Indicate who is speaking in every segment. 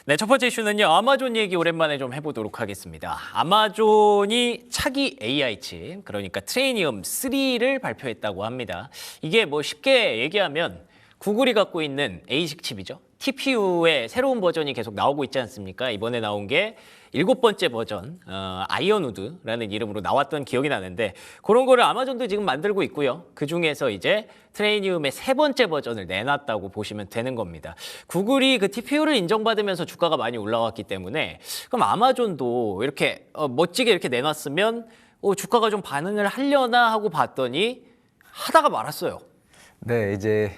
Speaker 1: 네, 첫 번째 이슈는요. 아마존 얘기 오랜만에 좀 해보도록 하겠습니다. 아마존이 차기 AI 칩, 그러니까 트레이니엄 3를 발표했다고 합니다. 이게 뭐 쉽게 얘기하면 구글이 갖고 있는 A식 칩이죠. TPU의 새로운 버전이 계속 나오고 있지 않습니까? 이번에 나온 게 7번째 버전, 아이언우드라는 이름으로 나왔던 기억이 나는데 그런 거를 아마존도 지금 만들고 있고요. 그중에서 이제 트레이니움의 3번째 버전을 내놨다고 보시면 되는 겁니다. 구글이 그 TPU를 인정받으면서 주가가 많이 올라왔기 때문에 그럼 아마존도 이렇게 멋지게 이렇게 내놨으면 주가가 좀 반응을 하려나 하고 봤더니 하다가 말았어요.
Speaker 2: 네, 이제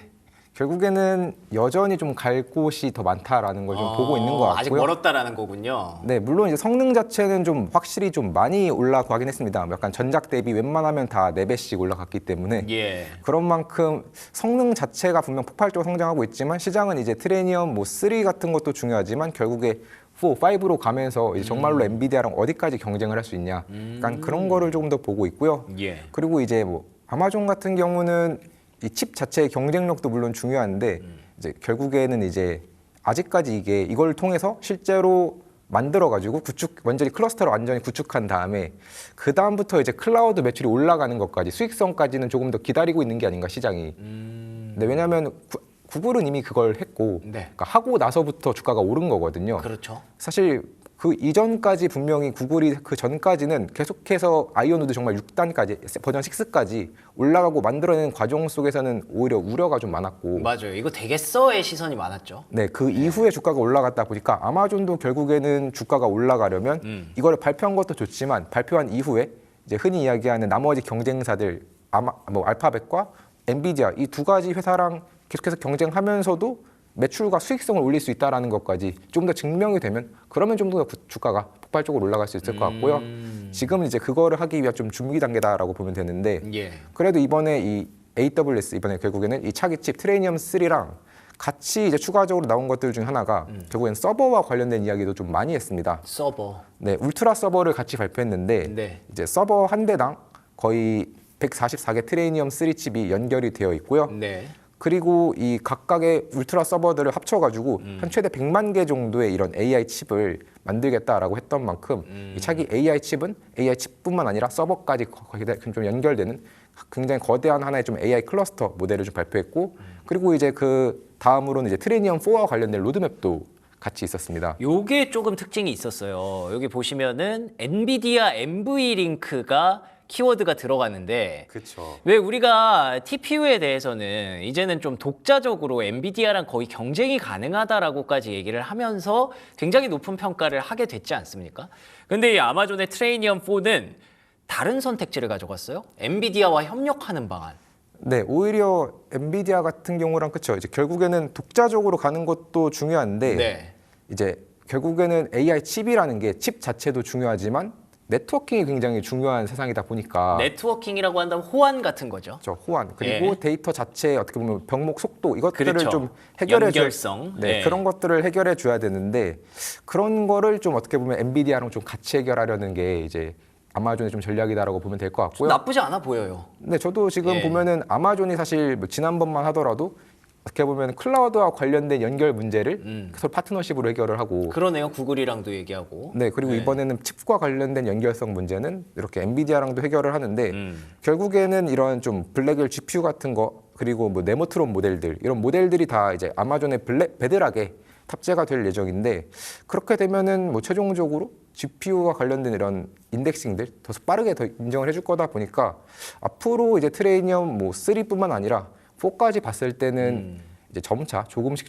Speaker 2: 결국에는 여전히 좀 갈 곳이 더 많다라는 걸 좀 보고 있는 것 같고요.
Speaker 1: 아직 멀었다라는 거군요.
Speaker 2: 네, 물론 이제 성능 자체는 좀 확실히 좀 많이 올라가긴 했습니다. 약간 전작 대비 웬만하면 다 4배씩 올라갔기 때문에
Speaker 1: 예.
Speaker 2: 그런 만큼 성능 자체가 분명 폭발적으로 성장하고 있지만 시장은 이제 트레니엄 뭐 3 같은 것도 중요하지만 결국에 4, 5로 가면서 이제 정말로 엔비디아랑 어디까지 경쟁을 할 수 있냐. 약간 그런 거를 조금 더 보고 있고요.
Speaker 1: 예.
Speaker 2: 그리고 이제 뭐 아마존 같은 경우는 이 칩 자체의 경쟁력도 물론 중요한데 이제 결국에는 이제 아직까지 이걸 통해서 실제로 만들어 가지고 완전히 클러스터를 완전히 구축한 다음에 그 다음부터 이제 클라우드 매출이 올라가는 것까지 수익성까지는 조금 더 기다리고 있는 게 아닌가 시장이. 네, 왜냐하면 구글은 이미 그걸 했고
Speaker 1: 네.
Speaker 2: 그러니까 하고 나서부터 주가가 오른 거거든요.
Speaker 1: 그렇죠.
Speaker 2: 사실 그 이전까지 분명히 구글이 그 전까지는 계속해서 아이언우드 정말 6단까지 버전 6까지 올라가고 만들어내는 과정 속에서는 오히려 우려가 좀 많았고
Speaker 1: 맞아요. 이거 되겠어의 시선이 많았죠.
Speaker 2: 네, 그 이후에 주가가 올라갔다 보니까 아마존도 결국에는 주가가 올라가려면 이거를 발표한 것도 좋지만 발표한 이후에 이제 흔히 이야기하는 나머지 경쟁사들 알파벳과 엔비디아 이 두 가지 회사랑 계속해서 경쟁하면서도 매출과 수익성을 올릴 수 있다는 것까지 좀 더 증명이 되면 그러면 좀 더 주가가 폭발적으로 올라갈 수 있을 것 같고요. 지금은 이제 그거를 하기 위한 좀 준비 단계다라고 보면 되는데
Speaker 1: 예.
Speaker 2: 그래도 이번에 이 AWS 이번에 결국에는 이 차기 칩 트레이니엄 3랑 같이 이제 추가적으로 나온 것들 중 하나가 결국엔 서버와 관련된 이야기도 좀 많이 했습니다.
Speaker 1: 서버.
Speaker 2: 네, 울트라 서버를 같이 발표했는데
Speaker 1: 네.
Speaker 2: 이제 서버 한 대당 거의 144개 트레이니엄 3 칩이 연결이 되어 있고요.
Speaker 1: 네.
Speaker 2: 그리고 이 각각의 울트라 서버들을 합쳐가지고 한 최대 100만 개 정도의 이런 AI 칩을 만들겠다라고 했던 만큼 이 차기 AI 칩은 AI 칩뿐만 아니라 서버까지 거의 좀 연결되는 굉장히 거대한 하나의 좀 AI 클러스터 모델을 좀 발표했고 그리고 이제 그 다음으로는 이제 트레이니엄 4와 관련된 로드맵도 같이 있었습니다.
Speaker 1: 요게 조금 특징이 있었어요. 여기 보시면은 엔비디아 NV링크가 키워드가 들어가는데
Speaker 2: 그렇죠.
Speaker 1: 왜 우리가 TPU에 대해서는 이제는 좀 독자적으로 엔비디아랑 거의 경쟁이 가능하다라고까지 얘기를 하면서 굉장히 높은 평가를 하게 됐지 않습니까? 근데 이 아마존의 트레이니엄 4는 다른 선택지를 가져갔어요. 엔비디아와 협력하는 방안.
Speaker 2: 네, 오히려 엔비디아 같은 경우랑 그렇죠. 이제 결국에는 독자적으로 가는 것도 중요한데
Speaker 1: 네.
Speaker 2: 이제 결국에는 AI 칩이라는 게 칩 자체도 중요하지만 네트워킹이 굉장히 중요한 세상이다 보니까
Speaker 1: 네트워킹이라고 한다면 호환 같은 거죠.
Speaker 2: 저 호환 그리고
Speaker 1: 예.
Speaker 2: 데이터 자체 어떻게 보면 병목 속도 이것들을
Speaker 1: 그렇죠.
Speaker 2: 좀 해결해
Speaker 1: 연결성.
Speaker 2: 네,
Speaker 1: 예.
Speaker 2: 그런 것들을 해결해 줘야 되는데 그런 거를 좀 어떻게 보면 엔비디아랑 좀 같이 해결하려는 게 이제 아마존의 좀 전략이다라고 보면 될 것 같고요.
Speaker 1: 나쁘지 않아 보여요.
Speaker 2: 네, 저도 지금
Speaker 1: 예.
Speaker 2: 보면은 아마존이 사실 뭐 지난번만 하더라도 어떻게 보면 클라우드와 관련된 연결 문제를 서로 파트너십으로 해결을 하고
Speaker 1: 그러네요. 구글이랑도 얘기하고.
Speaker 2: 네, 그리고
Speaker 1: 네.
Speaker 2: 이번에는 칩과 관련된 연결성 문제는 이렇게 엔비디아랑도 해결을 하는데 결국에는 이런 좀 블랙웰 GPU 같은 거 그리고 뭐 네모트론 모델들 이런 모델들이 다 이제 아마존의 베드락에 탑재가 될 예정인데 그렇게 되면은 뭐 최종적으로 GPU와 관련된 이런 인덱싱들 더 빠르게 더 인정을 해줄 거다 보니까 앞으로 이제 트레이니엄 뭐 3뿐만 아니라 4까지 봤을 때는 이제 점차 조금씩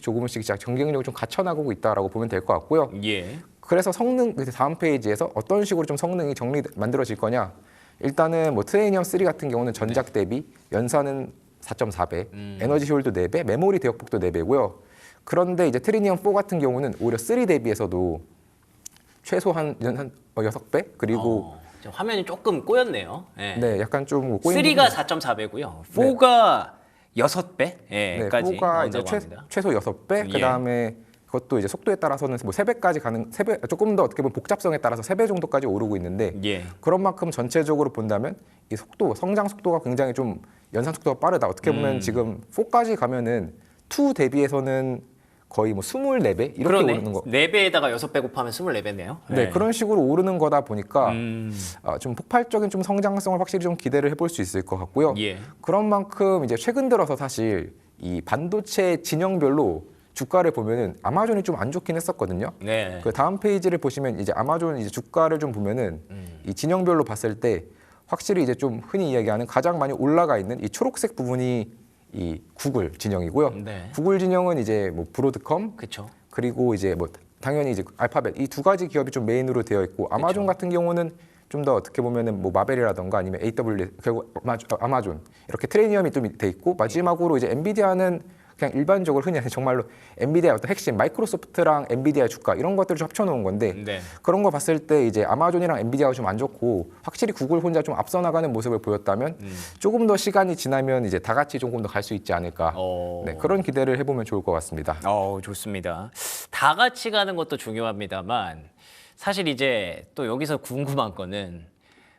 Speaker 2: 경쟁력을 좀 갖춰나가고 있다라고 보면 될 것 같고요.
Speaker 1: 예.
Speaker 2: 그래서 성능 다음 페이지에서 어떤 식으로 좀 성능이 만들어질 거냐? 일단은 뭐 트레이니엄 3 같은 경우는 전작 대비 연산은 4.4배, 에너지 효율도 4배, 메모리 대역폭도 4배고요. 그런데 이제 트레이니엄 4 같은 경우는 오히려 3 대비해서도 최소 한 6배 그리고
Speaker 1: 화면이 조금 꼬였네요. 예.
Speaker 2: 네, 약간 좀 꼬인
Speaker 1: 3가 4.4배고요. 4가 6배? 예,
Speaker 2: 네,
Speaker 1: 까지
Speaker 2: 4가 이제
Speaker 1: 나온다고 합니다.
Speaker 2: 최소 6배,
Speaker 1: 예.
Speaker 2: 그다음에 그것도 이제 속도에 따라서는 뭐 3배까지 가는 3배 조금 더 어떻게 보면 복잡성에 따라서 3배 정도까지 오르고 있는데
Speaker 1: 예.
Speaker 2: 그런 만큼 전체적으로 본다면 이 속도, 성장 속도가 굉장히 좀 연산 속도가 빠르다. 어떻게 보면 지금 4까지 가면은 2 대비해서는 거의 뭐 24배 이렇게
Speaker 1: 그러네.
Speaker 2: 오르는 거.
Speaker 1: 4배에다가 6배 곱하면 24배네요.
Speaker 2: 네, 그런 식으로 오르는 거다 보니까 좀 폭발적인 좀 성장성을 확실히 좀 기대를 해볼 수 있을 것 같고요.
Speaker 1: 예.
Speaker 2: 그런 만큼 이제 최근 들어서 사실 이 반도체 진영별로 주가를 보면은 아마존이 좀 안 좋긴 했었거든요.
Speaker 1: 네.
Speaker 2: 그 다음 페이지를 보시면 이제 아마존 이제 주가를 좀 보면은 이 진영별로 봤을 때 확실히 이제 좀 흔히 이야기하는 가장 많이 올라가 있는 이 초록색 부분이 이 구글 진영이고요.
Speaker 1: 네.
Speaker 2: 구글 진영은 이제 뭐 브로드컴
Speaker 1: 그렇죠.
Speaker 2: 그리고 이제 뭐 당연히 이제 알파벳 이 두 가지 기업이 좀 메인으로 되어 있고 아마존 같은 경우는 좀 더 어떻게 보면은 뭐 마벨이라던가 아니면 AWS 결국 아마존 이렇게 트레이니엄이 좀 돼 있고 마지막으로 이제 엔비디아는 그냥 일반적으로 흔히 하는 정말로 엔비디아의 어떤 핵심 마이크로소프트랑 엔비디아의 주가 이런 것들을 좀 합쳐놓은 건데
Speaker 1: 네.
Speaker 2: 그런 거 봤을 때 이제 아마존이랑 엔비디아가 좀 안 좋고 확실히 구글 혼자 좀 앞서 나가는 모습을 보였다면 조금 더 시간이 지나면 이제 다 같이 조금 더 갈 수 있지 않을까 네, 그런 기대를 해보면 좋을 것 같습니다.
Speaker 1: 좋습니다. 다 같이 가는 것도 중요합니다만 사실 이제 또 여기서 궁금한 거는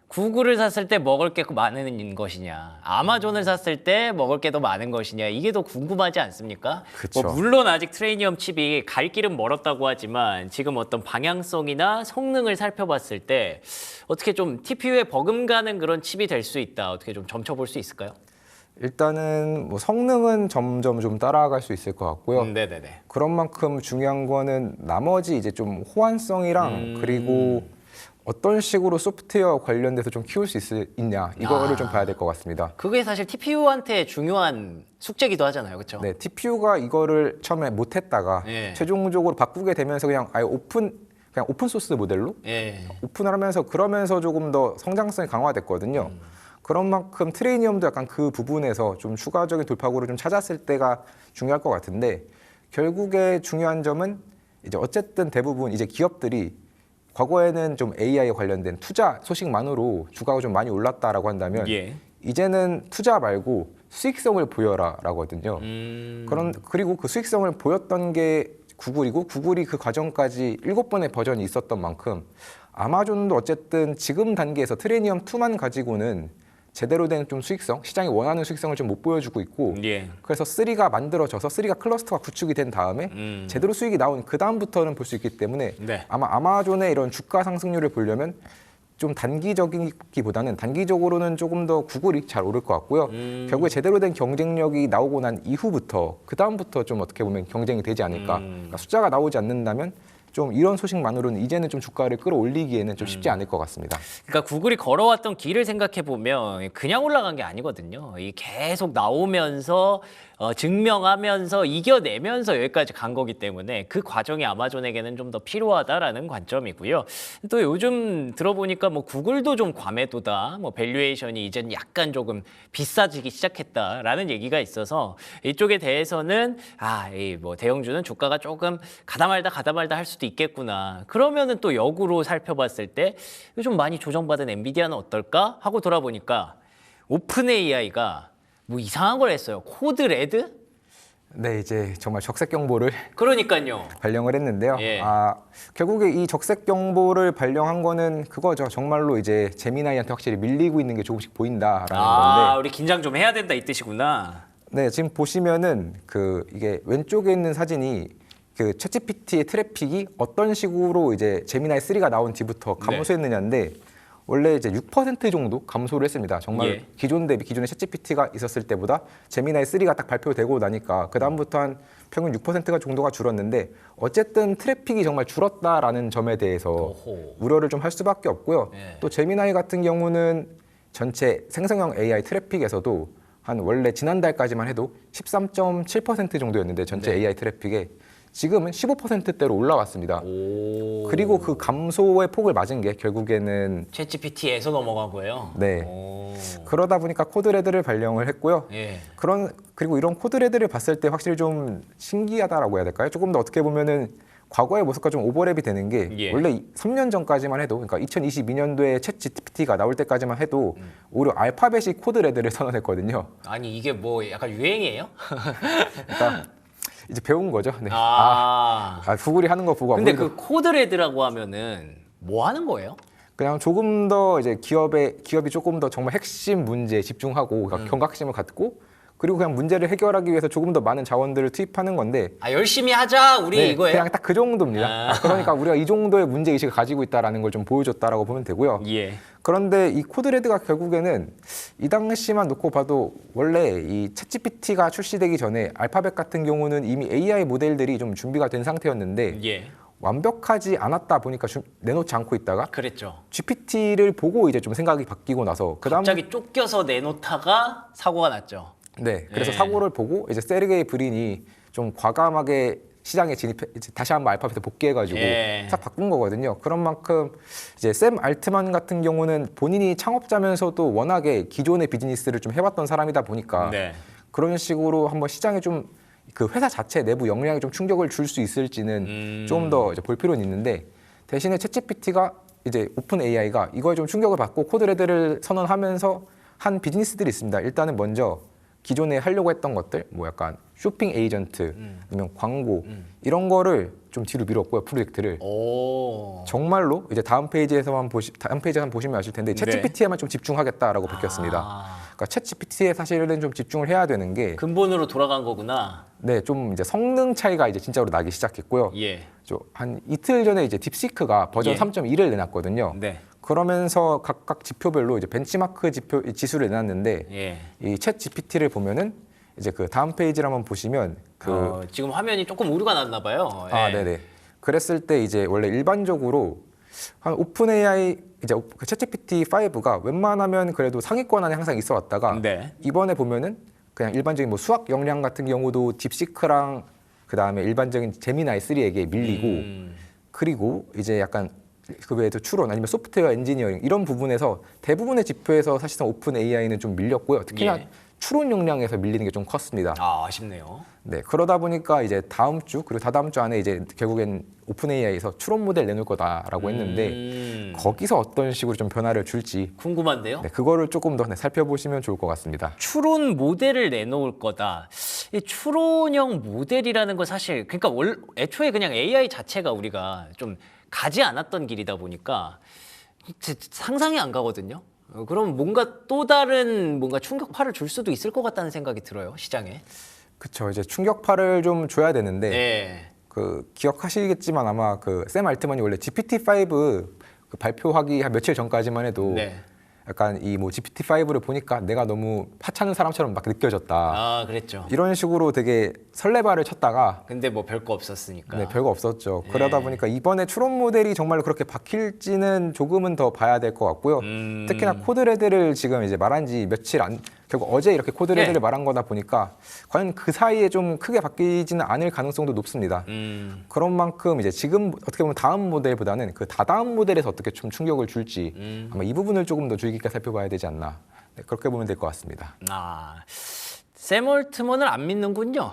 Speaker 1: 구글을 샀을 때 먹을 게 많은 것이냐, 아마존을 샀을 때 먹을 게 더 많은 것이냐, 이게 더 궁금하지 않습니까?
Speaker 2: 그쵸.
Speaker 1: 뭐 물론 아직 트레이니엄 칩이 갈 길은 멀었다고 하지만 지금 어떤 방향성이나 성능을 살펴봤을 때 어떻게 좀 TPU에 버금가는 그런 칩이 될 수 있다. 어떻게 좀 점쳐볼 수 있을까요?
Speaker 2: 일단은 뭐 성능은 점점 좀 따라갈 수 있을 것 같고요.
Speaker 1: 네네네.
Speaker 2: 그런 만큼 중요한 거는 나머지 이제 좀 호환성이랑 그리고 어떤 식으로 소프트웨어 관련돼서 좀 키울 수 있냐 이거를 좀 봐야 될 것 같습니다.
Speaker 1: 그게 사실 TPU한테 중요한 숙제기도 하잖아요, 그렇죠?
Speaker 2: 네, TPU가 이거를 처음에 못했다가
Speaker 1: 예.
Speaker 2: 최종적으로 바꾸게 되면서 그냥 아예 그냥 오픈 소스 모델로
Speaker 1: 예.
Speaker 2: 오픈을 하면서 그러면서 조금 더 성장성이 강화됐거든요. 그런 만큼 트레이니엄도 약간 그 부분에서 좀 추가적인 돌파구를 좀 찾았을 때가 중요할 것 같은데 결국에 중요한 점은 이제 어쨌든 대부분 이제 기업들이 과거에는 좀 AI에 관련된 투자 소식만으로 주가가 좀 많이 올랐다라고 한다면
Speaker 1: 예.
Speaker 2: 이제는 투자 말고 수익성을 보여라라거든요. 그리고 그 수익성을 보였던 게 구글이고 구글이 그 과정까지 7번의 버전이 있었던 만큼 아마존도 어쨌든 지금 단계에서 트레이니엄 2만 가지고는 제대로 된 좀 수익성, 시장이 원하는 수익성을 좀 못 보여주고 있고
Speaker 1: 예.
Speaker 2: 그래서 3가 만들어져서 3가 클러스터가 구축이 된 다음에 제대로 수익이 나온 그 다음부터는 볼 수 있기 때문에
Speaker 1: 네.
Speaker 2: 아마 아마존의 이런 주가 상승률을 보려면 좀 단기적이기보다는 단기적으로는 조금 더 구글이 잘 오를 것 같고요. 결국에 제대로 된 경쟁력이 나오고 난 이후부터 그 다음부터 좀 어떻게 보면 경쟁이 되지 않을까. 그러니까 숫자가 나오지 않는다면 좀 이런 소식만으로는 이제는 좀 주가를 끌어올리기에는 좀 쉽지 않을 것 같습니다.
Speaker 1: 그러니까 구글이 걸어왔던 길을 생각해 보면 그냥 올라간 게 아니거든요. 이 계속 나오면서 증명하면서 이겨내면서 여기까지 간 거기 때문에 그 과정이 아마존에게는 좀 더 필요하다라는 관점이고요. 또 요즘 들어보니까 뭐 구글도 좀 과매도다, 뭐 밸류에이션이 이제는 약간 조금 비싸지기 시작했다라는 얘기가 있어서 이쪽에 대해서는 이 뭐 대형주는 주가가 조금 가다 말다 할 수도 있겠구나. 그러면은 또 역으로 살펴봤을 때 좀 많이 조정받은 엔비디아는 어떨까 하고 돌아보니까 오픈 AI가 뭐 이상한 걸 했어요. 코드 레드?
Speaker 2: 네, 이제 정말 적색 경보를
Speaker 1: 그러니까요.
Speaker 2: 발령을 했는데요.
Speaker 1: 예.
Speaker 2: 결국에 이 적색 경보를 발령한 거는 그거죠. 정말로 이제 제미나이한테 확실히 밀리고 있는 게 조금씩 보인다라는 건데.
Speaker 1: 우리 긴장 좀 해야 된다 이 뜻이구나.
Speaker 2: 네, 지금 보시면은 이게 왼쪽에 있는 사진이 그 챗GPT의 트래픽이 어떤 식으로 이제 제미나이 3가 나온 뒤부터 감소했느냐인데 원래 이제 6% 정도 감소를 했습니다. 정말
Speaker 1: 예.
Speaker 2: 기존의 챗GPT가 있었을 때보다 제미나이 3가 딱 발표되고 나니까 그 다음부터 한 평균 6%가 정도가 줄었는데 어쨌든 트래픽이 정말 줄었다라는 점에 대해서 우려를 좀 할 수밖에 없고요.
Speaker 1: 예.
Speaker 2: 또 제미나이 같은 경우는 전체 생성형 AI 트래픽에서도 한 원래 지난달까지만 해도 13.7% 정도였는데 전체 AI 트래픽에 지금은 15%대로 올라왔습니다. 그리고 그 감소의 폭을 맞은 게 결국에는
Speaker 1: 챗GPT에서 넘어간 거예요.
Speaker 2: 네.
Speaker 1: 오.
Speaker 2: 그러다 보니까 코드레드를 발령을 했고요.
Speaker 1: 예.
Speaker 2: 그리고 이런 코드레드를 봤을 때 확실히 좀 신기하다라고 해야 될까요? 조금 더 어떻게 보면은 과거의 모습과 좀 오버랩이 되는 게
Speaker 1: 예.
Speaker 2: 원래 3년 전까지만 해도 그러니까 2022년도에 챗GPT가 나올 때까지만 해도 오히려 알파벳이 코드레드를 선언했거든요.
Speaker 1: 아니 이게 뭐 약간 유행이에요?
Speaker 2: 그러니까 이제 배운 거죠. 네. 구글이 하는 거 보고
Speaker 1: 근데
Speaker 2: 아무래도
Speaker 1: 그 코드레드라고 하면은 뭐 하는 거예요?
Speaker 2: 그냥 조금 더 이제 기업이 조금 더 정말 핵심 문제에 집중하고 그러니까 경각심을 갖고 그리고 그냥 문제를 해결하기 위해서 조금 더 많은 자원들을 투입하는 건데
Speaker 1: 아, 열심히 하자 우리
Speaker 2: 네,
Speaker 1: 이거예요.
Speaker 2: 그냥 딱 그 정도입니다. 그러니까 우리가 이 정도의 문제 의식을 가지고 있다라는 걸 좀 보여줬다라고 보면 되고요.
Speaker 1: 예.
Speaker 2: 그런데 이 코드레드가 결국에는 이 당시만 놓고 봐도 원래 이 챗GPT가 출시되기 전에 알파벳 같은 경우는 이미 AI 모델들이 좀 준비가 된 상태였는데
Speaker 1: 예.
Speaker 2: 완벽하지 않았다 보니까 내놓지 않고 있다가
Speaker 1: 그랬죠.
Speaker 2: GPT를 보고 이제 좀 생각이 바뀌고 나서 그다음
Speaker 1: 갑자기 쫓겨서 내놓다가 사고가 났죠.
Speaker 2: 네, 그래서
Speaker 1: 예.
Speaker 2: 사고를 보고 이제 세르게이 브린이 좀 과감하게 시장에 진입해 이제 다시 한번 알파벳에 복귀해가지고
Speaker 1: 예.
Speaker 2: 싹 바꾼 거거든요. 그런 만큼 이제 샘 알트만 같은 경우는 본인이 창업자면서도 워낙에 기존의 비즈니스를 좀 해왔던 사람이다 보니까
Speaker 1: 네.
Speaker 2: 그런 식으로 한번 시장에 좀 그 회사 자체 내부 역량에 좀 충격을 줄 수 있을지는 좀 더 볼 필요는 있는데 대신에 챗GPT가 이제 오픈 AI가 이거에 좀 충격을 받고 코드레드를 선언하면서 한 비즈니스들이 있습니다. 일단은 먼저 기존에 하려고 했던 것들 뭐 약간 쇼핑 에이전트 아니면 광고 이런 거를 좀 뒤로 미뤘고요. 프로젝트를
Speaker 1: 오.
Speaker 2: 정말로 이제 다음 페이지에서만 보시면 아실 텐데
Speaker 1: 네.
Speaker 2: 챗GPT에만 좀 집중하겠다라고 바뀌었습니다. 그러니까 챗GPT에 사실은 좀 집중을 해야 되는 게
Speaker 1: 근본으로 돌아간 거구나.
Speaker 2: 네, 좀 이제 성능 차이가 이제 진짜로 나기 시작했고요.
Speaker 1: 예.
Speaker 2: 한 이틀 전에 이제 딥시크가 버전
Speaker 1: 예.
Speaker 2: 3.1을 내놨거든요.
Speaker 1: 네.
Speaker 2: 그러면서 각각 지표별로 이제 벤치마크 지수를 내놨는데
Speaker 1: 예.
Speaker 2: 이 챗 GPT를 보면은 이제 그 다음 페이지를 한번 보시면
Speaker 1: 지금 화면이 조금 오류가 났나 봐요. 예.
Speaker 2: 네네. 그랬을 때 이제 원래 일반적으로 한 오픈 AI 이제 그 챗GPT 5가 웬만하면 그래도 상위권 안에 항상 있어 왔다가
Speaker 1: 네.
Speaker 2: 이번에 보면은 그냥 일반적인 뭐 수학 역량 같은 경우도 딥시크랑 그 다음에 일반적인 제미나이 3에게 밀리고 그리고 이제 약간 그 외에도 추론 아니면 소프트웨어 엔지니어링 이런 부분에서 대부분의 지표에서 사실상 오픈 AI는 좀 밀렸고요. 특히나
Speaker 1: 예.
Speaker 2: 추론 역량에서 밀리는 게 좀 컸습니다.
Speaker 1: 아, 아쉽네요.
Speaker 2: 네, 그러다 보니까 이제 다음 주 그리고 다다음 주 안에 이제 결국엔 오픈 AI에서 추론 모델 내놓을 거다라고 했는데 거기서 어떤 식으로 좀 변화를 줄지
Speaker 1: 궁금한데요.
Speaker 2: 네, 그거를 조금 더 살펴보시면 좋을 것 같습니다.
Speaker 1: 추론 모델을 내놓을 거다. 이 추론형 모델이라는 거 사실 그러니까 애초에 그냥 AI 자체가 우리가 좀 가지 않았던 길이다 보니까 상상이 안 가거든요. 그럼 뭔가 또 다른 뭔가 충격파를 줄 수도 있을 것 같다는 생각이 들어요, 시장에.
Speaker 2: 그렇죠. 이제 충격파를 좀 줘야 되는데
Speaker 1: 네.
Speaker 2: 그 기억하시겠지만 아마 그 샘 알트만이 원래 GPT-5 그 발표하기 한 며칠 전까지만 해도
Speaker 1: 네.
Speaker 2: 약간 이 뭐 GPT-5를 보니까 내가 너무 하찮은 사람처럼 막 느껴졌다.
Speaker 1: 아, 그랬죠.
Speaker 2: 이런 식으로 되게 설레발을 쳤다가
Speaker 1: 근데 뭐 별거 없었으니까.
Speaker 2: 네, 별거 없었죠. 그러다 보니까 이번에 추론 모델이 정말로 그렇게 바뀔지는 조금은 더 봐야 될 것 같고요. 특히나 코드레드를 지금 이제 말한 지 며칠 결국 어제 이렇게 코드레드를
Speaker 1: 네.
Speaker 2: 말한 거다 보니까 과연 그 사이에 좀 크게 바뀌지는 않을 가능성도 높습니다. 그런 만큼 이제 지금 어떻게 보면 다음 모델보다는 그 다다음 모델에서 어떻게 좀 충격을 줄지 아마 이 부분을 조금 더 주의 깊게 살펴봐야 되지 않나. 네, 그렇게 보면 될 것 같습니다.
Speaker 1: 아, 샘 올트먼을 안 믿는군요.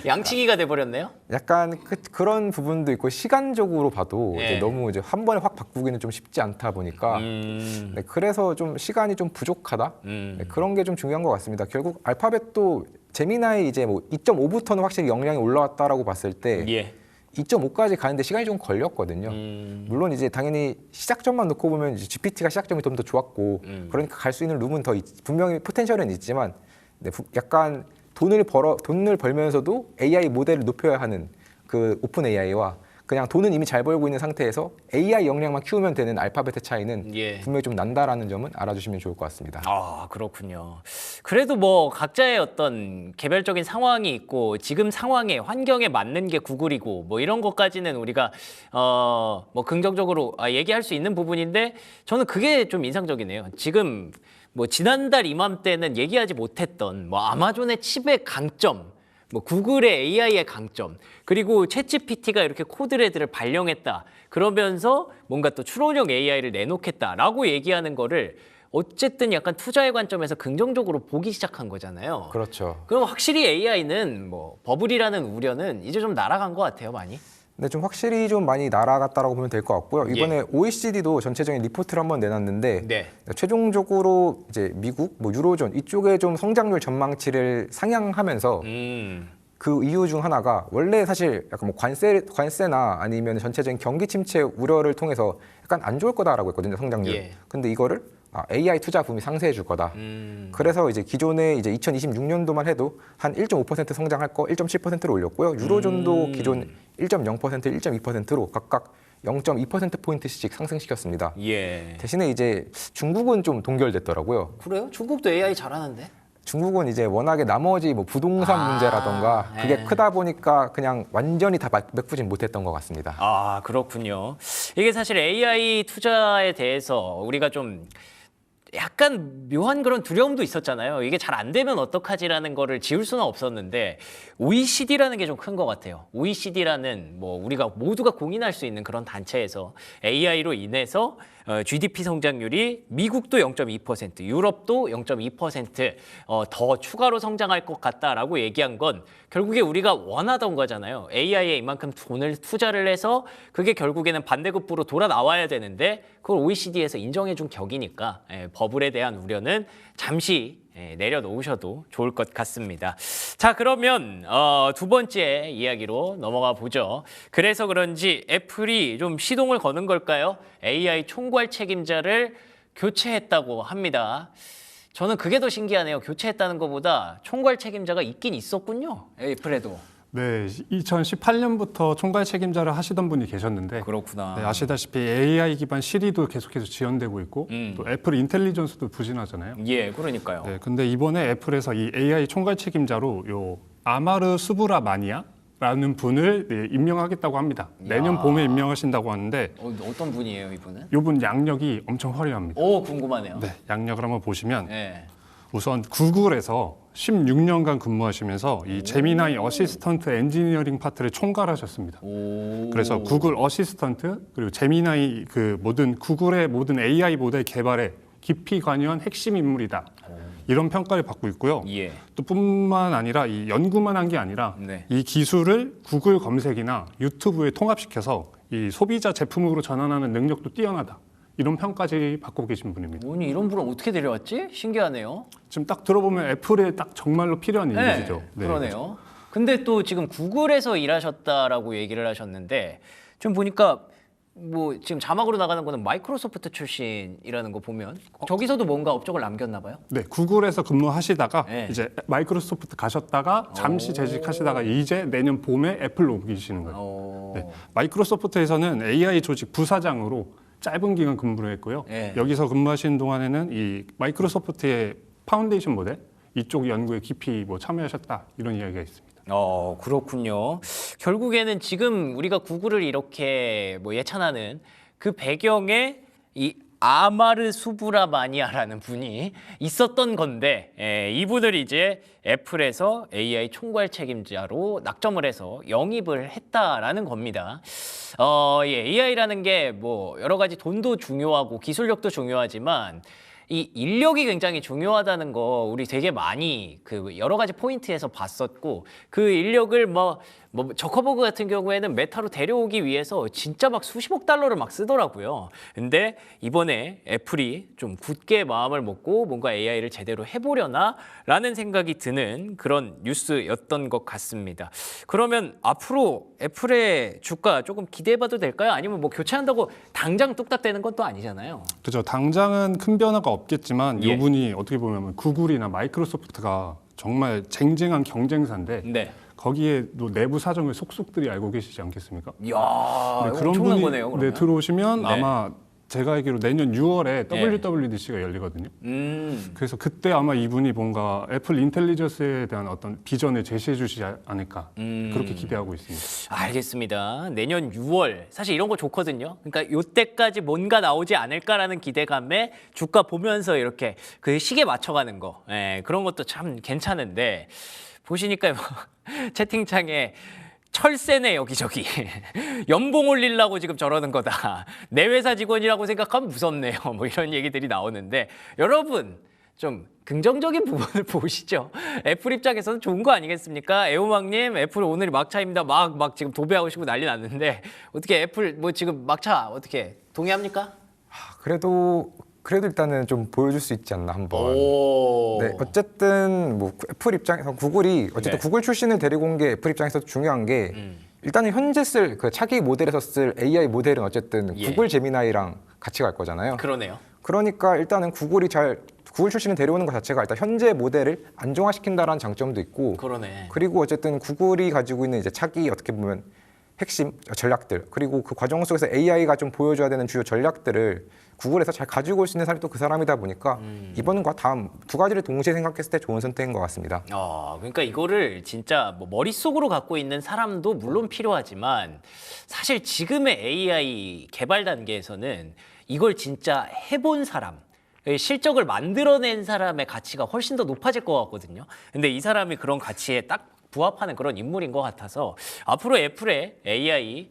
Speaker 1: 양치기가 돼버렸네요.
Speaker 2: 약간 그런 부분도 있고 시간적으로 봐도
Speaker 1: 예.
Speaker 2: 이제 너무 이제 한 번에 확 바꾸기는 좀 쉽지 않다 보니까 네, 그래서 좀 시간이 좀 부족하다 네, 그런 게 좀 중요한 것 같습니다. 결국 알파벳도 제미나이 이제 뭐 2.5부터는 확실히 역량이 올라왔다라고 봤을 때
Speaker 1: 예.
Speaker 2: 2.5까지 가는데 시간이 좀 걸렸거든요. 물론 이제 당연히 시작점만 놓고 보면 이제 GPT가 시작점이 좀 더 좋았고 그러니까 갈 수 있는 룸은 분명히 포텐셜은 있지만 네, 약간 돈을 벌면서도 AI 모델을 높여야 하는 그 오픈 AI와 그냥 돈은 이미 잘 벌고 있는 상태에서 AI 역량만 키우면 되는 알파벳의 차이는
Speaker 1: 예.
Speaker 2: 분명히 좀 난다라는 점은 알아주시면 좋을 것 같습니다.
Speaker 1: 아, 그렇군요. 그래도 뭐 각자의 어떤 개별적인 상황이 있고 지금 상황에 환경에 맞는 게 구글이고 뭐 이런 것까지는 우리가 뭐 긍정적으로 얘기할 수 있는 부분인데 저는 그게 좀 인상적이네요. 지금 뭐 지난달 이맘때는 얘기하지 못했던 뭐 아마존의 칩의 강점, 뭐 구글의 AI의 강점, 그리고 챗GPT가 이렇게 코드레드를 발령했다. 그러면서 뭔가 또 추론형 AI를 내놓겠다라고 얘기하는 거를 어쨌든 약간 투자의 관점에서 긍정적으로 보기 시작한 거잖아요.
Speaker 2: 그렇죠.
Speaker 1: 그럼 확실히 AI는 뭐 버블이라는 우려는 이제 좀 날아간 것 같아요, 많이.
Speaker 2: 네, 좀 확실히 좀 많이 날아갔다라고 보면 될 것 같고요. 이번에 OECD도 전체적인 리포트를 한번 내놨는데
Speaker 1: 네.
Speaker 2: 최종적으로 이제 미국, 뭐 유로존 이쪽에 좀 성장률 전망치를 상향하면서 그 이유 중 하나가 원래 사실 약간 뭐 관세나 아니면 전체적인 경기 침체 우려를 통해서 약간 안 좋을 거다라고 했거든요, 성장률.
Speaker 1: 예.
Speaker 2: 근데 이거를 AI 투자 붐이 상쇄해 줄 거다. 그래서 이제 기존에 이제 2026년도만 해도 한 1.5% 성장할 거 1.7%로 올렸고요. 유로존도 기존 1.0%, 1.2%로 각각 0.2%포인트씩 상승시켰습니다.
Speaker 1: 예.
Speaker 2: 대신에 이제 중국은 좀 동결됐더라고요.
Speaker 1: 그래요? 중국도 AI 잘하는데?
Speaker 2: 중국은 이제 워낙에 나머지 뭐 부동산 문제라던가 그게
Speaker 1: 예.
Speaker 2: 크다 보니까 그냥 완전히 다 메꾸진 못했던 것 같습니다.
Speaker 1: 아, 그렇군요. 이게 사실 AI 투자에 대해서 우리가 좀 약간 묘한 그런 두려움도 있었잖아요. 이게 잘 안 되면 어떡하지라는 거를 지울 수는 없었는데 OECD라는 게 좀 큰 것 같아요. OECD라는 뭐 우리가 모두가 공인할 수 있는 그런 단체에서 AI로 인해서 GDP 성장률이 미국도 0.2%, 유럽도 0.2% 더 추가로 성장할 것 같다라고 얘기한 건 결국에 우리가 원하던 거잖아요. AI에 이만큼 돈을 투자를 해서 그게 결국에는 반대급부로 돌아 나와야 되는데 그걸 OECD에서 인정해준 격이니까 버블에 대한 우려는 잠시 내려놓으셔도 좋을 것 같습니다. 자, 그러면 두 번째 이야기로 넘어가 보죠. 그래서 그런지 애플이 좀 시동을 거는 걸까요? AI 총괄 책임자를 교체했다고 합니다. 저는 그게 더 신기하네요. 교체했다는 것보다 총괄 책임자가 있긴 있었군요. 애플에도.
Speaker 3: 네, 2018년부터 총괄 책임자를 하시던 분이 계셨는데
Speaker 1: 그렇구나.
Speaker 3: 네, 아시다시피 AI 기반 시리도 계속해서 지원되고 있고 또 애플 인텔리전스도 부진하잖아요.
Speaker 1: 예, 그러니까요.
Speaker 3: 네, 근데 이번에 애플에서 이 AI 총괄 책임자로 요 아마르 수브라마니아라는 분을 네, 임명하겠다고 합니다. 내년 봄에 임명하신다고 하는데
Speaker 1: 어떤 분이에요, 이분은?
Speaker 3: 이분 양력이 엄청 화려합니다.
Speaker 1: 오, 궁금하네요.
Speaker 3: 네, 양력을 한번 보시면
Speaker 1: 예.
Speaker 3: 우선 구글에서 16년간 근무하시면서 이 제미나이 어시스턴트 엔지니어링 파트를 총괄하셨습니다.
Speaker 1: 오.
Speaker 3: 그래서 구글 어시스턴트 그리고 제미나이 그 모든 구글의 모든 AI 모델 개발에 깊이 관여한 핵심 인물이다. 이런 평가를 받고 있고요.
Speaker 1: 예.
Speaker 3: 또 뿐만 아니라 이 연구만 한 게 아니라
Speaker 1: 네.
Speaker 3: 이 기술을 구글 검색이나 유튜브에 통합시켜서 이 소비자 제품으로 전환하는 능력도 뛰어나다. 이런 평까지 받고 계신 분입니다.
Speaker 1: 아니, 이런 분을 어떻게 데려왔지? 신기하네요.
Speaker 3: 지금 딱 들어보면 애플에 딱 정말로 필요한 인물이죠. 네.
Speaker 1: 그러네요. 근데 또 지금 구글에서 일하셨다라고 얘기를 하셨는데 좀 보니까 뭐 지금 자막으로 나가는 거는 마이크로소프트 출신이라는 거 보면 저기서도 뭔가 업적을 남겼나 봐요.
Speaker 3: 네, 구글에서 근무하시다가
Speaker 1: 네.
Speaker 3: 이제 마이크로소프트 가셨다가 잠시 재직하시다가 이제 내년 봄에 애플로 옮기시는 거예요. 네, 마이크로소프트에서는 AI 조직 부사장으로 짧은 기간 근무를 했고요.
Speaker 1: 네.
Speaker 3: 여기서 근무하시는 동안에는 이 마이크로소프트의 파운데이션 모델 이쪽 연구에 깊이 뭐 참여하셨다 이런 이야기가 있습니다.
Speaker 1: 그렇군요. 결국에는 지금 우리가 구글을 이렇게 뭐 예찬하는 그 배경에 이 아마르 수브라마니아라는 분이 있었던 건데 이분을 이제 애플에서 AI 총괄 책임자로 낙점을 해서 영입을 했다라는 겁니다. 이 AI라는 게 뭐 여러 가지 돈도 중요하고 기술력도 중요하지만 이 인력이 굉장히 중요하다는 거 우리 되게 많이 그 여러 가지 포인트에서 봤었고 그 인력을 뭐 저커버그 같은 경우에는 메타로 데려오기 위해서 진짜 막 수십억 달러를 막 쓰더라고요. 근데 이번에 애플이 좀 굳게 마음을 먹고 뭔가 AI를 제대로 해보려나라는 생각이 드는 그런 뉴스였던 것 같습니다. 그러면 앞으로 애플의 주가 조금 기대해봐도 될까요? 아니면 뭐 교체한다고 당장 뚝딱 되는 건 또 아니잖아요.
Speaker 3: 그렇죠. 당장은 큰 변화가 없겠지만
Speaker 1: 예.
Speaker 3: 이분이 어떻게 보면 구글이나 마이크로소프트가 정말 쟁쟁한 경쟁사인데
Speaker 1: 네.
Speaker 3: 거기에 또 내부 사정을 속속들이 알고 계시지 않겠습니까?
Speaker 1: 이야,
Speaker 3: 네, 그런
Speaker 1: 엄청난
Speaker 3: 분이
Speaker 1: 거네요. 그러면.
Speaker 3: 들어오시면
Speaker 1: 네.
Speaker 3: 아마 제가 알기로 내년 6월에
Speaker 1: 네.
Speaker 3: WWDC가 열리거든요. 그래서 그때 아마 이분이 뭔가 애플 인텔리전스에 대한 어떤 비전을 제시해 주시지 않을까 그렇게 기대하고 있습니다.
Speaker 1: 알겠습니다. 내년 6월 사실 이런 거 좋거든요. 그러니까 요때까지 뭔가 나오지 않을까라는 기대감에 주가 보면서 이렇게 그 시계 맞춰가는 거 그런 것도 참 괜찮은데 보시니까 채팅창에 철새네 여기저기 연봉 올리려고 지금 저러는 거다. 내 회사 직원이라고 생각하면 무섭네요. 뭐 이런 얘기들이 나오는데 여러분 좀 긍정적인 부분을 보시죠. 애플 입장에서는 좋은 거 아니겠습니까? 애호망님 애플 오늘이 막차입니다. 막 지금 도배하시고 난리 났는데 어떻게 애플 뭐 지금 막차 어떻게 동의합니까?
Speaker 2: 그래도 일단은 좀 보여줄 수 있지 않나 한번.
Speaker 1: 오.
Speaker 2: 네, 어쨌든 뭐 애플 입장에서 구글이 어쨌든
Speaker 1: 네.
Speaker 2: 구글 출신을 데리고 온 게 애플 입장에서 중요한 게 일단은 현재 쓸 그 차기 모델에서 쓸 AI 모델은 어쨌든
Speaker 1: 예.
Speaker 2: 구글 제미나이랑 같이 갈 거잖아요.
Speaker 1: 그러네요.
Speaker 2: 그러니까 일단은 구글 출신을 데려오는 것 자체가 일단 현재 모델을 안정화시킨다라는 장점도 있고
Speaker 1: 그러네.
Speaker 2: 그리고 어쨌든 구글이 가지고 있는 이제 차기 어떻게 보면 핵심 전략들 그리고 그 과정 속에서 AI가 좀 보여줘야 되는 주요 전략들을 구글에서 잘 가지고 올 수 있는 사람이 또 그 사람이다 보니까 이번과 다음 두 가지를 동시에 생각했을 때 좋은 선택인 것 같습니다.
Speaker 1: 그러니까 이거를 진짜 뭐 머릿속으로 갖고 있는 사람도 물론 필요하지만 사실 지금의 AI 개발 단계에서는 이걸 진짜 해본 사람, 실적을 만들어낸 사람의 가치가 훨씬 더 높아질 것 같거든요. 근데 이 사람이 그런 가치에 딱 부합하는 그런 인물인 것 같아서 앞으로 애플의 AI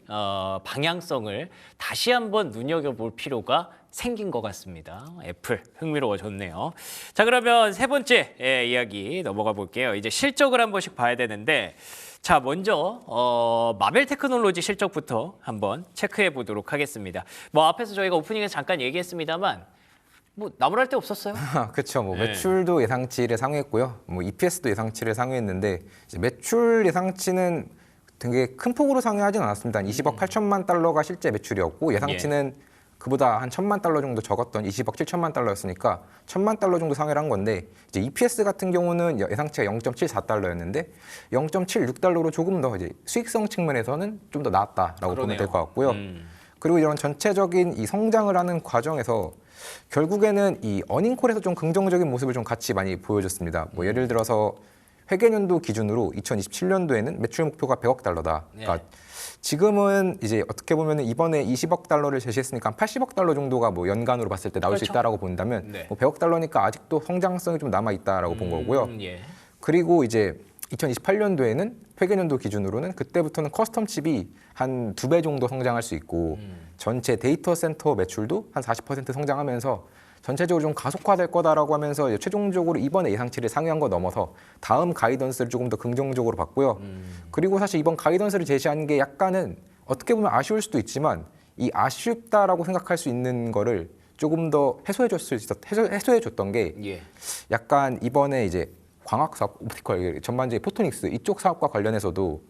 Speaker 1: 방향성을 다시 한번 눈여겨볼 필요가 생긴 것 같습니다. 애플 흥미로워졌네요. 자, 그러면 세 번째 이야기 넘어가 볼게요. 이제 실적을 한 번씩 봐야 되는데 자, 먼저 마벨 테크놀로지 실적부터 한번 체크해 보도록 하겠습니다. 뭐 앞에서 저희가 오프닝에서 잠깐 얘기했습니다만 뭐 나무랄 데 없었어요.
Speaker 2: 그렇죠. 뭐
Speaker 1: 네.
Speaker 2: 매출도 예상치를 상회했고요. 뭐 EPS도 예상치를 상회했는데 이제 매출 예상치는 되게 큰 폭으로 상회하진 않았습니다. 한 20억 8천만 달러가 실제 매출이었고 예상치는 그보다 한 1천만 달러 정도 적었던 20억 7천만 달러였으니까 1천만 달러 정도 상회를 한 건데 이제 EPS 같은 경우는 예상치가 0.74달러였는데 0.76달러로 조금 더 이제 수익성 측면에서는 좀 더 나았다라고 보면 될 것 같고요. 그리고 이런 전체적인 이 성장을 하는 과정에서 결국에는 이 어닝콜에서 좀 긍정적인 모습을 좀 같이 많이 보여줬습니다. 뭐 예를 들어서 회계연도 기준으로 2027년도에는 매출 목표가 100억 달러다. 그러니까 지금은 이제 어떻게 보면 이번에 20억 달러를 제시했으니까 한 80억 달러 정도가 뭐 연간으로 봤을 때 나올 수
Speaker 1: 그렇죠.
Speaker 2: 있다라고 본다면
Speaker 1: 네.
Speaker 2: 뭐 100억 달러니까 아직도 성장성이 좀 남아 있다라고 본 거고요.
Speaker 1: 예.
Speaker 2: 그리고 이제 2028년도에는 회계연도 기준으로는 그때부터는 커스텀 칩이 한 2배 정도 성장할 수 있고 전체 데이터 센터 매출도 한 40% 성장하면서 전체적으로 좀 가속화될 거다라고 하면서 이제 최종적으로 이번에 예상치를 상회한 거 넘어서 다음 가이던스를 조금 더 긍정적으로 봤고요. 그리고 사실 이번 가이던스를 제시한 게 약간은 어떻게 보면 아쉬울 수도 있지만 이 아쉽다라고 생각할 수 있는 거를 조금 더 해소해줬던 게
Speaker 1: 예.
Speaker 2: 약간 이번에 이제 광학 사업, 옵티컬, 전반적인 포토닉스 이쪽 사업과 관련해서도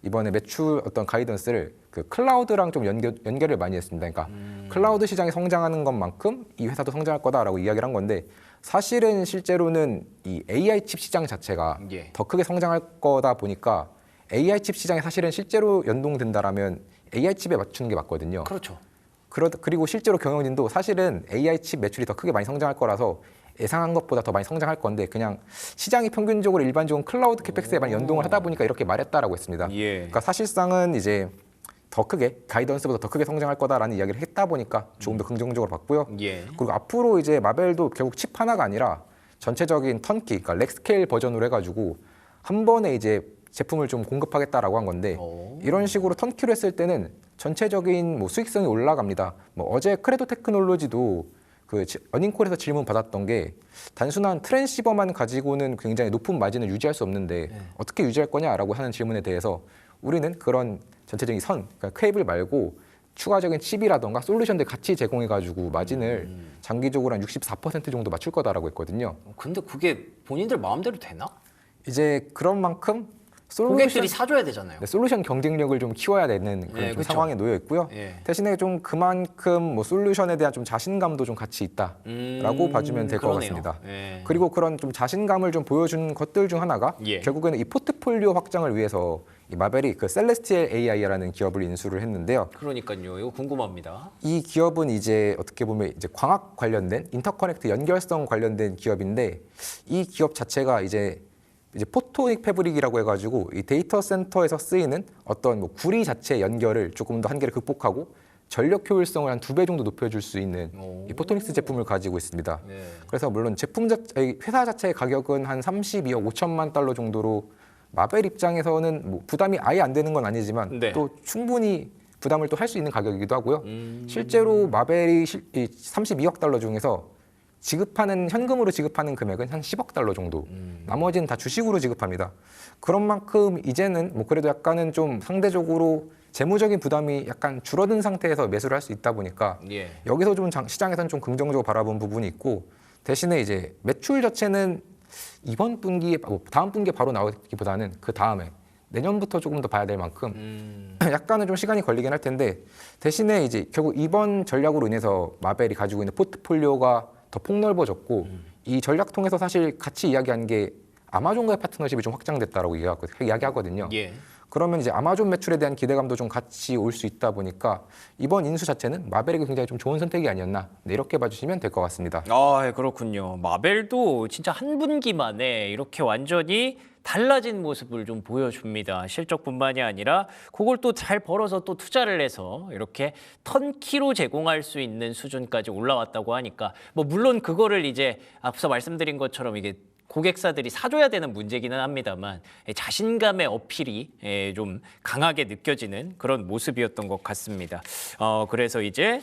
Speaker 2: 이번에 매출 어떤 가이던스를 그 클라우드랑 좀 연결을 많이 했습니다. 그러니까 클라우드 시장이 성장하는 것만큼 이 회사도 성장할 거다라고 이야기를 한 건데 사실은 실제로는 이 AI 칩 시장 자체가
Speaker 1: 예.
Speaker 2: 더 크게 성장할 거다 보니까 AI 칩 시장이 사실은 실제로 연동된다라면 AI 칩에 맞추는 게 맞거든요.
Speaker 1: 그렇죠.
Speaker 2: 그리고 실제로 경영진도 사실은 AI 칩 매출이 더 크게 많이 성장할 거라서 예상한 것보다 더 많이 성장할 건데 그냥 시장이 평균적으로 일반적인 클라우드 캐펙스에 많이 연동을 하다 보니까 이렇게 말했다라고 했습니다.
Speaker 1: 예.
Speaker 2: 그러니까 사실상은 이제 더 크게 가이던스보다 더 크게 성장할 거다라는 이야기를 했다 보니까 조금 더 긍정적으로 봤고요.
Speaker 1: 예.
Speaker 2: 그리고 앞으로 이제 마벨도 결국 칩 하나가 아니라 전체적인 턴키, 그러니까 렉스케일 버전으로 해가지고 한 번에 이제 제품을 좀 공급하겠다라고 한 건데 이런 식으로 턴키로 했을 때는 전체적인 뭐 수익성이 올라갑니다. 뭐 어제 크레도 테크놀로지도 그 어닝콜에서 질문 받았던 게 단순한 트랜시버만 가지고는 굉장히 높은 마진을 유지할 수 없는데 어떻게 유지할 거냐라고 하는 질문에 대해서 우리는 그런 전체적인 그러니까 케이블 말고 추가적인 칩이라던가 솔루션들 같이 제공해가지고 마진을 장기적으로 한 64% 정도 맞출 거다라고 했거든요.
Speaker 1: 근데 그게 본인들 마음대로 되나?
Speaker 2: 이제 그런 만큼
Speaker 1: 고객들이 사줘야 되잖아요.
Speaker 2: 솔루션 경쟁력을 좀 키워야 되는 그런
Speaker 1: 네,
Speaker 2: 좀
Speaker 1: 그렇죠.
Speaker 2: 상황에 놓여 있고요.
Speaker 1: 예.
Speaker 2: 대신에 좀 그만큼 뭐 솔루션에 대한 좀 자신감도 좀 같이 있다라고 봐주면 될 것
Speaker 1: 그러네요.
Speaker 2: 같습니다.
Speaker 1: 예.
Speaker 2: 그리고 그런 좀 자신감을 좀 보여준 것들 중 하나가
Speaker 1: 예.
Speaker 2: 결국에는 이 포트폴리오 확장을 위해서 이 마벨이 그 셀레스티얼 AI라는 기업을 인수를 했는데요.
Speaker 1: 그러니까요. 이거 궁금합니다.
Speaker 2: 이 기업은 이제 어떻게 보면 이제 광학 관련된 인터커넥트 연결성 관련된 기업인데 이 기업 자체가 이제 포토닉 패브릭이라고 해가지고 이 데이터 센터에서 쓰이는 어떤 뭐 구리 자체 연결을 조금 더 한계를 극복하고 전력 효율성을 한 2배 정도 높여줄 수 있는 이 포토닉스 제품을 가지고 있습니다.
Speaker 1: 네.
Speaker 2: 그래서 물론 회사 자체의 가격은 한 32억 5천만 달러 정도로 마벨 입장에서는 뭐 부담이 아예 안 되는 건 아니지만
Speaker 1: 네.
Speaker 2: 또 충분히 부담을 또 할 수 있는 가격이기도 하고요. 실제로 마벨이 32억 달러 중에서 현금으로 지급하는 금액은 한 10억 달러 정도. 나머지는 다 주식으로 지급합니다. 그런 만큼 이제는 뭐 그래도 약간은 좀 상대적으로 재무적인 부담이 약간 줄어든 상태에서 매수를 할 수 있다 보니까
Speaker 1: 예.
Speaker 2: 여기서 좀 시장에서는 좀 긍정적으로 바라본 부분이 있고 대신에 이제 매출 자체는 이번 분기에 다음 분기에 바로 나오기보다는 그 다음에 내년부터 조금 더 봐야 될 만큼 약간은 좀 시간이 걸리긴 할 텐데 대신에 이제 결국 이번 전략으로 인해서 마벨이 가지고 있는 포트폴리오가 더 폭넓어졌고 이 전략 통해서 사실 같이 이야기한 게 아마존과의 파트너십이 좀 확장됐다라고 이야기하거든요.
Speaker 1: 예.
Speaker 2: 그러면 이제 아마존 매출에 대한 기대감도 좀 같이 올 수 있다 보니까 이번 인수 자체는 마벨에게 굉장히 좀 좋은 선택이 아니었나 네, 이렇게 봐주시면 될 것 같습니다.
Speaker 1: 아, 그렇군요. 마벨도 진짜 한 분기 만에 이렇게 완전히 달라진 모습을 좀 보여줍니다. 실적뿐만이 아니라 그걸 또 잘 벌어서 또 투자를 해서 이렇게 턴키로 제공할 수 있는 수준까지 올라왔다고 하니까 뭐 물론 그거를 이제 앞서 말씀드린 것처럼 이게 고객사들이 사줘야 되는 문제기는 합니다만 자신감의 어필이 좀 강하게 느껴지는 그런 모습이었던 것 같습니다. 그래서 이제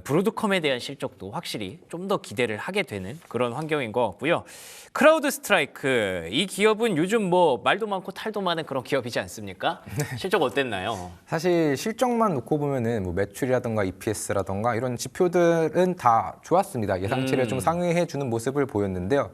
Speaker 1: 브로드컴에 대한 실적도 확실히 좀 더 기대를 하게 되는 그런 환경인 것 같고요. 크라우드 스트라이크 이 기업은 요즘 뭐 말도 많고 탈도 많은 그런 기업이지 않습니까? 실적 어땠나요?
Speaker 2: 사실 실적만 놓고 보면은 뭐 매출이라던가 EPS라던가 이런 지표들은 다 좋았습니다. 예상치를 좀 상회해 주는 모습을 보였는데요.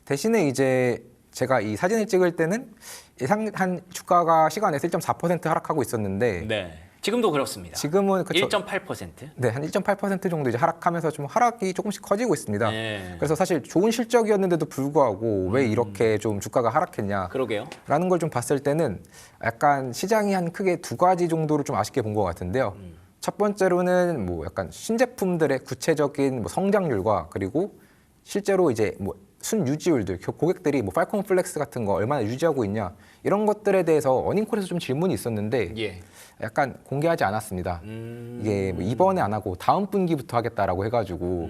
Speaker 2: 대신에 이제 제가 이 사진을 찍을 때는 예상한 주가가 시간에서 1.4% 하락하고 있었는데
Speaker 1: 네. 지금도 그렇습니다.
Speaker 2: 지금은
Speaker 1: 1.8%.
Speaker 2: 네, 한 1.8% 정도 이제 하락하면서 좀 하락이 조금씩 커지고 있습니다.
Speaker 1: 네.
Speaker 2: 그래서 사실 좋은 실적이었는데도 불구하고 왜 이렇게 좀 주가가 하락했냐?
Speaker 1: 그러게요.
Speaker 2: 라는 걸 좀 봤을 때는 약간 시장이 한 크게 두 가지 정도를 좀 아쉽게 본 것 같은데요. 첫 번째로는 뭐 약간 신제품들의 구체적인 뭐 성장률과 그리고 실제로 이제 뭐 순유지율들 고객들이 뭐 팔콘 플렉스 같은 거 얼마나 유지하고 있냐 이런 것들에 대해서 어닝콜에서 좀 질문이 있었는데
Speaker 1: 예.
Speaker 2: 약간 공개하지 않았습니다. 이게 뭐 이번에 안 하고 다음 분기부터 하겠다라고 해가지고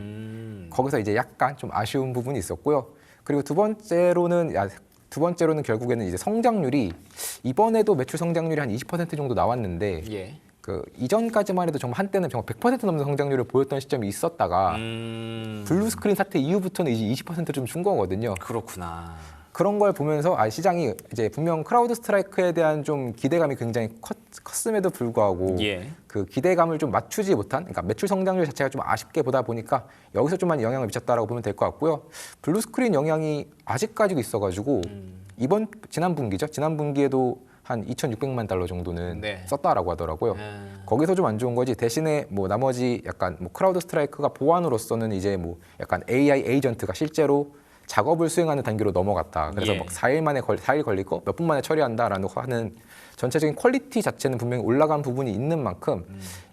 Speaker 2: 거기서 이제 약간 좀 아쉬운 부분이 있었고요. 그리고 두 번째로는 결국에는 이제 성장률이 이번에도 매출 성장률이 한 20% 정도 나왔는데
Speaker 1: 예.
Speaker 2: 그 이전까지만 해도 정말 한때는 정말 100% 넘는 성장률을 보였던 시점이 있었다가 블루 스크린 사태 이후부터는 이제 20%를 좀 준 거거든요.
Speaker 1: 그렇구나.
Speaker 2: 그런 걸 보면서 시장이 이제 분명 크라우드 스트라이크에 대한 좀 기대감이 굉장히 컸음에도 불구하고
Speaker 1: 예.
Speaker 2: 그 기대감을 좀 맞추지 못한, 그러니까 매출 성장률 자체가 좀 아쉽게 보다 보니까 여기서 좀 많이 영향을 미쳤다라고 보면 될 것 같고요. 블루 스크린 영향이 아직까지도 있어가지고 지난 분기죠. 지난 분기에도 한 2,600만 달러 정도는
Speaker 1: 네.
Speaker 2: 썼다라고 하더라고요. 거기서 좀 안 좋은 거지. 대신에 뭐 나머지 약간 뭐 크라우드 스트라이크가 보안으로서는 이제 뭐 약간 AI 에이전트가 실제로 작업을 수행하는 단계로 넘어갔다. 그래서
Speaker 1: 예.
Speaker 2: 막 4일 걸리고 몇 분 만에 처리한다라는 하는 전체적인 퀄리티 자체는 분명히 올라간 부분이 있는 만큼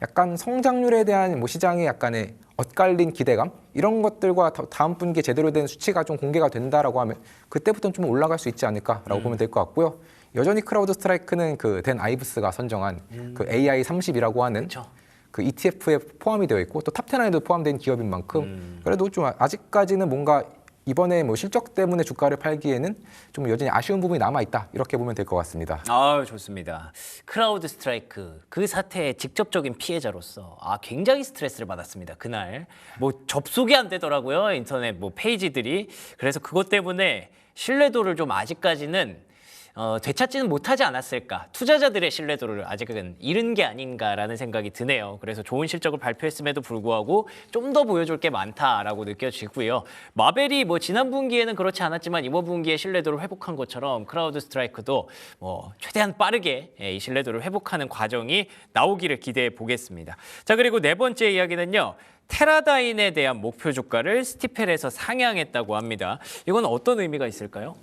Speaker 2: 약간 성장률에 대한 뭐 시장의 약간의 엇갈린 기대감 이런 것들과 다음 분기에 제대로 된 수치가 좀 공개가 된다라고 하면 그때부터는 좀 올라갈 수 있지 않을까라고 보면 될 것 같고요. 여전히 크라우드 스트라이크는 그 댄 아이브스가 선정한 그 AI 30이라고 하는
Speaker 1: 그렇죠.
Speaker 2: 그 ETF에 포함이 되어 있고 또 탑10안에도 포함된 기업인 만큼 그래도 좀 아직까지는 뭔가 이번에 뭐 실적 때문에 주가를 팔기에는 좀 여전히 아쉬운 부분이 남아 있다 이렇게 보면 될 것 같습니다.
Speaker 1: 아, 좋습니다. 크라우드 스트라이크 그 사태의 직접적인 피해자로서 굉장히 스트레스를 받았습니다. 그날 뭐 접속이 안 되더라고요. 인터넷 뭐 페이지들이. 그래서 그것 때문에 신뢰도를 좀 아직까지는 되찾지는 못하지 않았을까. 투자자들의 신뢰도를 아직은 잃은 게 아닌가라는 생각이 드네요. 그래서 좋은 실적을 발표했음에도 불구하고 좀 더 보여줄 게 많다라고 느껴지고요. 마벨이 뭐 지난 분기에는 그렇지 않았지만 이번 분기에 신뢰도를 회복한 것처럼 크라우드 스트라이크도 뭐 최대한 빠르게 이 신뢰도를 회복하는 과정이 나오기를 기대해 보겠습니다. 자, 그리고 네 번째 이야기는요. 테라다인에 대한 목표 주가를 스티펠에서 상향했다고 합니다. 이건 어떤 의미가 있을까요?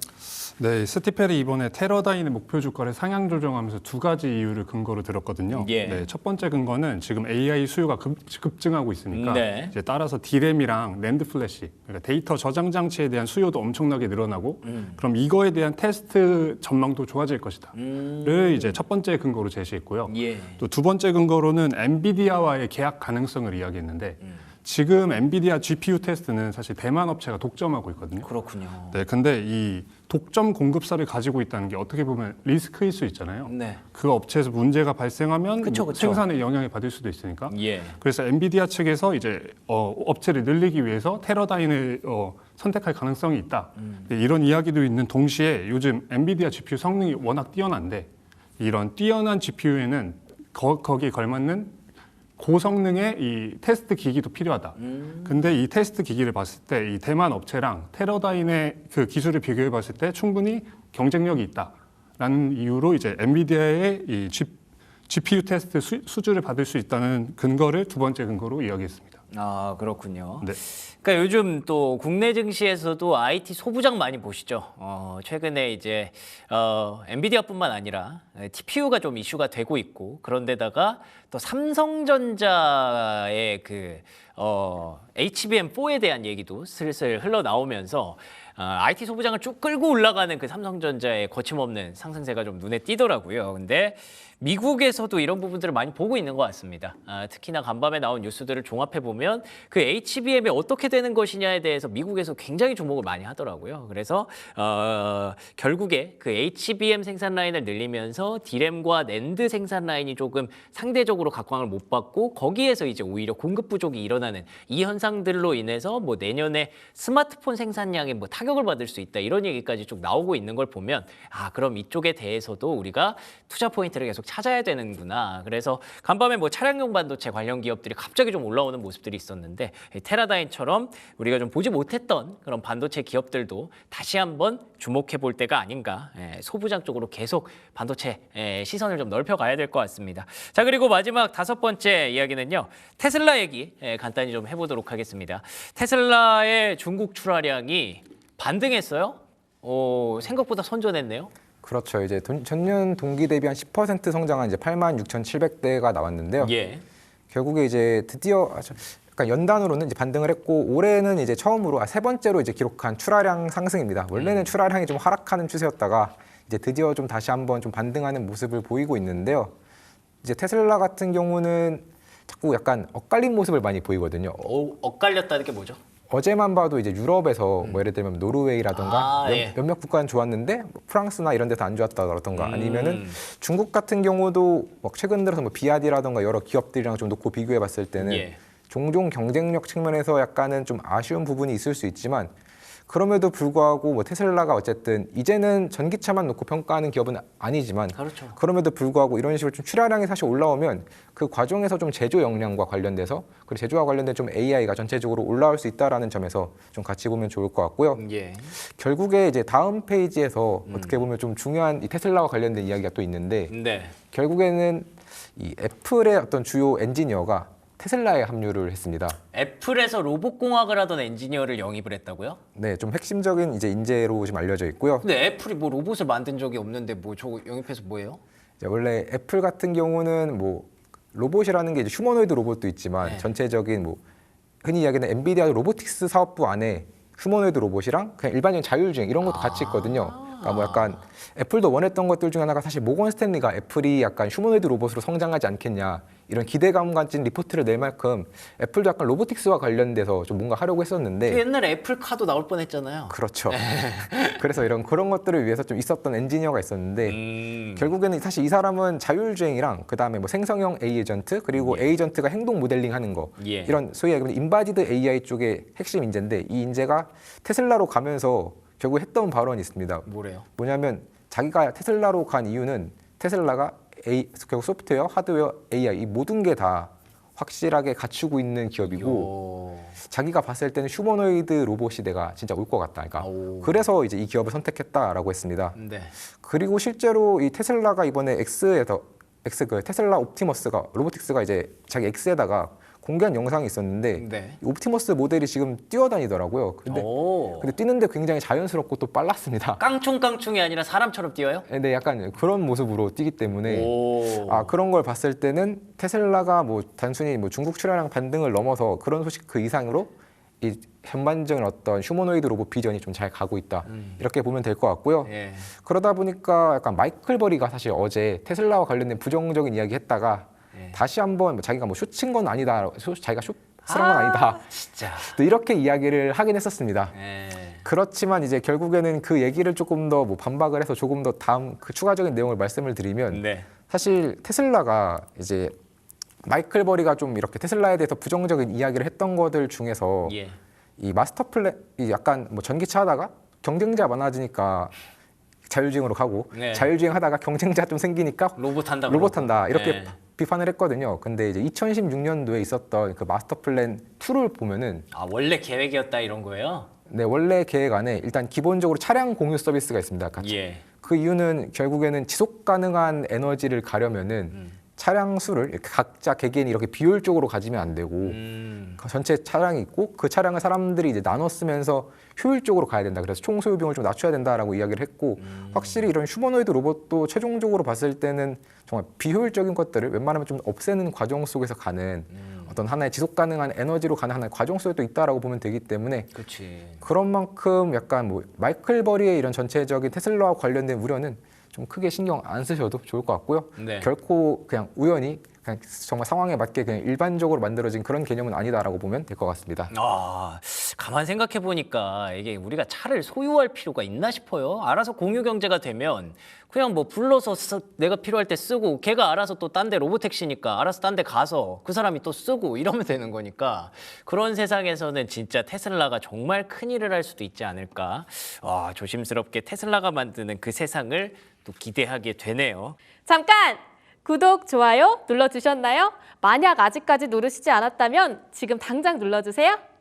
Speaker 3: 네, 스티펠이 이번에 테라다인의 목표 주가를 상향 조정하면서 두 가지 이유를 근거로 들었거든요.
Speaker 1: 예.
Speaker 3: 네, 첫 번째 근거는 지금 AI 수요가 급증하고 있으니까
Speaker 1: 네.
Speaker 3: 이제 따라서 D램이랑 낸드 플래시, 그러니까 데이터 저장 장치에 대한 수요도 엄청나게 늘어나고 그럼 이거에 대한 테스트 전망도 좋아질 것이다를 이제 첫 번째 근거로 제시했고요.
Speaker 1: 예.
Speaker 3: 또 두 번째 근거로는 엔비디아와의 계약 가능성을 이야기했는데 지금 엔비디아 GPU 테스트는 사실 대만 업체가 독점하고 있거든요.
Speaker 1: 그렇군요.
Speaker 3: 네, 근데 이 독점 공급사를 가지고 있다는 게 어떻게 보면 리스크일 수 있잖아요.
Speaker 1: 네.
Speaker 3: 그 업체에서 문제가 발생하면
Speaker 1: 그쵸,
Speaker 3: 뭐
Speaker 1: 그쵸.
Speaker 3: 생산에 영향을 받을 수도 있으니까.
Speaker 1: 예.
Speaker 3: 그래서 엔비디아 측에서 이제 업체를 늘리기 위해서 테라다인을 선택할 가능성이 있다. 네, 이런 이야기도 있는 동시에 요즘 엔비디아 GPU 성능이 워낙 뛰어난데 이런 뛰어난 GPU에는 거기에 걸맞는 고성능의 이 테스트 기기도 필요하다. 근데 이 테스트 기기를 봤을 때 이 대만 업체랑 테라다인의 그 기술을 비교해 봤을 때 충분히 경쟁력이 있다라는 이유로 이제 엔비디아의 이 GPU 테스트 수주를 받을 수 있다는 근거를 두 번째 근거로 이야기했습니다.
Speaker 1: 아, 그렇군요.
Speaker 3: 네.
Speaker 1: 그러니까 요즘 또 국내 증시에서도 IT 소부장 많이 보시죠. 최근에 이제 엔비디아뿐만 아니라 TPU가 좀 이슈가 되고 있고, 그런데다가 또 삼성전자의 그 HBM4에 대한 얘기도 슬슬 흘러나오면서 IT 소부장을 쭉 끌고 올라가는 그 삼성전자의 거침없는 상승세가 좀 눈에 띄더라고요. 근데 미국에서도 이런 부분들을 많이 보고 있는 것 같습니다. 특히나 간밤에 나온 뉴스들을 종합해 보면 그 HBM이 어떻게 되는 것이냐에 대해서 미국에서 굉장히 주목을 많이 하더라고요. 그래서 결국에 그 HBM 생산 라인을 늘리면서 D램과 낸드 생산 라인이 조금 상대적으로 각광을 못 받고, 거기에서 이제 오히려 공급 부족이 일어나는 이 현상들로 인해서 뭐 내년에 스마트폰 생산량에 뭐 타격을 받을 수 있다, 이런 얘기까지 쭉 나오고 있는 걸 보면, 그럼 이쪽에 대해서도 우리가 투자 포인트를 계속 찾아야 되는구나. 그래서 간밤에 뭐 차량용 반도체 관련 기업들이 갑자기 좀 올라오는 모습들이 있었는데, 테라다인처럼 우리가 좀 보지 못했던 그런 반도체 기업들도 다시 한번 주목해 볼 때가 아닌가. 소부장 쪽으로 계속 반도체 시선을 좀 넓혀 가야 될 것 같습니다. 자, 그리고 마지막 다섯 번째 이야기는요, 테슬라 얘기 간단히 좀 해보도록 하겠습니다. 테슬라의 중국 출하량이 반등했어요. 생각보다 선전했네요.
Speaker 2: 그렇죠. 이제 전년 동기 대비 한 10% 성장한 이제 86,700대가 나왔는데요.
Speaker 1: 예.
Speaker 2: 결국에 이제 드디어 약간 연단으로는 이제 반등을 했고, 올해는 이제 처음으로 세 번째로 이제 기록한 출하량 상승입니다. 원래는 출하량이 좀 하락하는 추세였다가 이제 드디어 좀 다시 한번 좀 반등하는 모습을 보이고 있는데요. 이제 테슬라 같은 경우는 자꾸 약간 엇갈린 모습을 많이 보이거든요.
Speaker 1: 엇갈렸다는 게 뭐죠?
Speaker 2: 어제만 봐도 이제 유럽에서 뭐 예를 들면 노르웨이라던가
Speaker 1: 예.
Speaker 2: 몇몇 국가는 좋았는데 뭐 프랑스나 이런 데서 안 좋았다 그러던가, 아니면은 중국 같은 경우도 뭐 최근 들어서 뭐 비아디라던가 여러 기업들이랑 좀 놓고 비교해 봤을 때는
Speaker 1: 예.
Speaker 2: 종종 경쟁력 측면에서 약간은 좀 아쉬운 부분이 있을 수 있지만, 그럼에도 불구하고 뭐 테슬라가 어쨌든 이제는 전기차만 놓고 평가하는 기업은 아니지만,
Speaker 1: 그렇죠.
Speaker 2: 그럼에도 불구하고 이런 식으로 좀 출하량이 사실 올라오면 그 과정에서 좀 제조 역량과 관련돼서, 그리고 제조와 관련된 좀 AI가 전체적으로 올라올 수 있다라는 점에서 좀 같이 보면 좋을 것 같고요.
Speaker 1: 예.
Speaker 2: 결국에 이제 다음 페이지에서 어떻게 보면 좀 중요한 이 테슬라와 관련된 이야기가 또 있는데,
Speaker 1: 네.
Speaker 2: 결국에는 이 애플의 어떤 주요 엔지니어가 테슬라에 합류를 했습니다.
Speaker 1: 애플에서 로봇공학을 하던 엔지니어를 영입을 했다고요?
Speaker 2: 네, 좀 핵심적인 이제 인재로 지금 알려져 있고요.
Speaker 1: 근데 애플이 뭐 로봇을 만든 적이 없는데 뭐 저거 영입해서 뭐예요?
Speaker 2: 이제 원래 애플 같은 경우는 뭐 로봇이라는 게 이제 휴머노이드 로봇도 있지만,
Speaker 1: 네.
Speaker 2: 전체적인 뭐 흔히 이야기하는 엔비디아 로보틱스 사업부 안에 휴머노이드 로봇이랑 그냥 일반적인 자율주행 이런 것도 같이 있거든요. 그러니까 뭐 약간 애플도 원했던 것들 중에 하나가 사실 모건 스탠리가 애플이 약간 휴머노이드 로봇으로 성장하지 않겠냐, 이런 기대감 가진 리포트를 낼 만큼 애플도 약간 로보틱스와 관련돼서 좀 뭔가 하려고 했었는데,
Speaker 1: 옛날에 애플카도 나올 뻔했잖아요.
Speaker 2: 그렇죠. 그래서 그런 것들을 위해서 좀 있었던 엔지니어가 있었는데, 결국에는 사실 이 사람은 자율주행이랑 그다음에 뭐 생성형 A 에이전트, 그리고 에이전트가 행동 모델링 하는 거,
Speaker 1: 예.
Speaker 2: 이런 소위 얘기하면 인바디드 AI 쪽의 핵심 인재인데, 이 인재가 테슬라로 가면서 결국 했던 발언이 있습니다.
Speaker 1: 뭐래요?
Speaker 2: 뭐냐면 자기가 테슬라로 간 이유는 테슬라가 결국 소프트웨어, 하드웨어, AI 이 모든 게 다 확실하게 갖추고 있는 기업이고, 자기가 봤을 때는 휴머노이드 로봇 시대가 진짜 올 것 같다. 그러니까 그래서 이제 이 기업을 선택했다라고 했습니다.
Speaker 1: 네.
Speaker 2: 그리고 실제로 이 테슬라가 이번에 그 테슬라 옵티머스가 로보틱스가 이제 자기 X에다가 공개한 영상이 있었는데,
Speaker 1: 네.
Speaker 2: 이 옵티머스 모델이 지금 뛰어다니더라고요. 근데 뛰는데 굉장히 자연스럽고 또 빨랐습니다.
Speaker 1: 깡충깡충이 아니라 사람처럼 뛰어요?
Speaker 2: 근데 약간 그런 모습으로 뛰기 때문에 그런 걸 봤을 때는 테슬라가 뭐 단순히 뭐 중국 출하량 반등을 넘어서 그런 소식 그 이상으로 이 전반적인 어떤 휴머노이드 로봇 비전이 좀 잘 가고 있다, 이렇게 보면 될 것 같고요.
Speaker 1: 예.
Speaker 2: 그러다 보니까 약간 마이클 버리가 사실 어제 테슬라와 관련된 부정적인 이야기 했다가 다시 한번 자기가 뭐 쇼친 건 아니다, 자기가 쇼스런 건 아니다,
Speaker 1: 진짜.
Speaker 2: 또 이렇게 이야기를 하긴 했었습니다.
Speaker 1: 예.
Speaker 2: 그렇지만 이제 결국에는 그 얘기를 조금 더 뭐 반박을 해서 조금 더 다음 그 추가적인 내용을 말씀을 드리면,
Speaker 1: 네.
Speaker 2: 사실 테슬라가 이제 마이클 버리가 좀 이렇게 테슬라에 대해서 부정적인 이야기를 했던 것들 중에서
Speaker 1: 예.
Speaker 2: 이 마스터 플랜, 이 약간 뭐 전기차 하다가 경쟁자 많아지니까 자율주행으로 가고,
Speaker 1: 네.
Speaker 2: 자율주행 하다가 경쟁자 좀 생기니까
Speaker 1: 로봇 한다.
Speaker 2: 이렇게
Speaker 1: 네.
Speaker 2: 비판을 했거든요. 근데 이제 2016년도에 있었던 그 마스터 플랜 2를 보면은,
Speaker 1: 원래 계획이었다 이런 거예요?
Speaker 2: 네, 원래 계획 안에 일단 기본적으로 차량 공유 서비스가 있습니다.
Speaker 1: 예.
Speaker 2: 그 이유는 결국에는 지속 가능한 에너지를 가려면은 차량 수를 이렇게 각자 개개인이 이렇게 비효율적으로 가지면 안 되고 그 전체 차량이 있고 그 차량을 사람들이 이제 나눠 쓰면서 효율적으로 가야 된다. 그래서 총 소유 비용을 좀 낮춰야 된다라고 이야기를 했고 확실히 이런 휴머노이드 로봇도 최종적으로 봤을 때는 정말 비효율적인 것들을 웬만하면 좀 없애는 과정 속에서 가는 어떤 하나의 지속 가능한 에너지로 가는 하나의 과정 속에 또 있다라고 보면 되기 때문에
Speaker 1: 그렇지.
Speaker 2: 그런 만큼 약간 뭐 마이클 버리의 이런 전체적인 테슬라와 관련된 우려는 좀 크게 신경 안 쓰셔도 좋을 것 같고요.
Speaker 1: 네.
Speaker 2: 결코 그냥 우연히 그냥 정말 상황에 맞게 그냥 일반적으로 만들어진 그런 개념은 아니다라고 보면 될 것 같습니다.
Speaker 1: 아, 가만 생각해 보니까 이게 우리가 차를 소유할 필요가 있나 싶어요. 알아서 공유 경제가 되면 그냥 뭐 불러서 내가 필요할 때 쓰고 걔가 알아서 또 딴 데 로보택시니까 알아서 딴 데 가서 그 사람이 또 쓰고 이러면 되는 거니까 그런 세상에서는 진짜 테슬라가 정말 큰일을 할 수도 있지 않을까. 아, 조심스럽게 테슬라가 만드는 그 세상을 또 기대하게 되네요.
Speaker 4: 잠깐! 구독, 좋아요 눌러주셨나요? 만약 아직까지 누르시지 않았다면 지금 당장 눌러주세요.